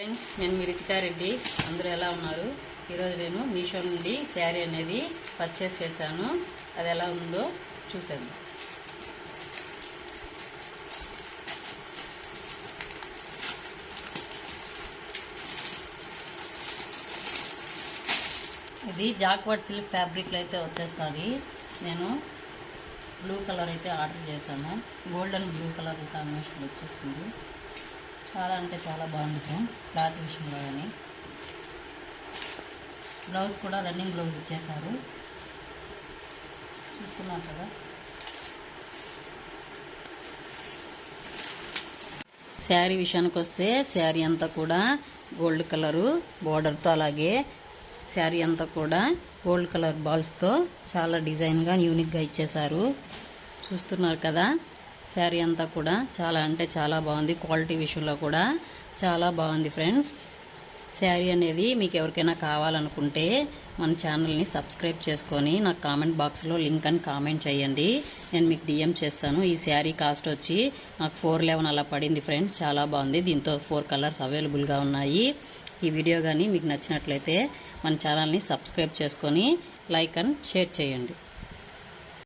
Friends, నేను మీ రితికారెడ్డి. అందరూ ఎలా ఉన్నారు? ఈరోజు నేను మీషో నుండి శారీ అనేది పర్చేస్ చేశాను. అది ఎలా ఉందో చూసేద్దాం. ఇది జాక్వర్డ్ సిల్క్ ఫ్యాబ్రిక్లో అయితే వచ్చేస్తుంది. నేను బ్లూ కలర్ అయితే ఆర్డర్ చేశాను. గోల్డెన్ బ్లూ కలర్ కాంబినేషన్ వచ్చేస్తుంది. చాలా అంటే చాలా బాగుంది ఫ్రెండ్స్. క్లాత్ విషయంలో కానీ బ్లౌజ్ కూడా రన్నింగ్ బ్లౌజ్ ఇచ్చేసారు. చూస్తున్నారు కదా. శారీ విషయానికి వస్తే శారీ అంతా కూడా గోల్డ్ కలరు బోర్డర్తో, అలాగే శారీ అంతా కూడా గోల్డ్ కలర్ బాల్స్తో చాలా డిజైన్గా యూనిక్గా ఇచ్చేసారు. చూస్తున్నారు కదా. శారీ అంతా కూడా చాలా అంటే చాలా బాగుంది. క్వాలిటీ విషయంలో కూడా చాలా బాగుంది ఫ్రెండ్స్. శారీ అనేది మీకు ఎవరికైనా కావాలనుకుంటే మన ఛానల్ని సబ్స్క్రైబ్ చేసుకొని నాకు కామెంట్ బాక్స్లో లింక్ అని కామెంట్ చేయండి. నేను మీకు డిఎం చేస్తాను. ఈ శారీ కాస్ట్ వచ్చి నాకు 411 అలా పడింది ఫ్రెండ్స్. చాలా బాగుంది. దీంతో 4 కలర్స్ అవైలబుల్గా ఉన్నాయి. ఈ వీడియో కానీ మీకు నచ్చినట్లయితే మన ఛానల్ని సబ్స్క్రైబ్ చేసుకొని లైక్ అండ్ షేర్ చేయండి.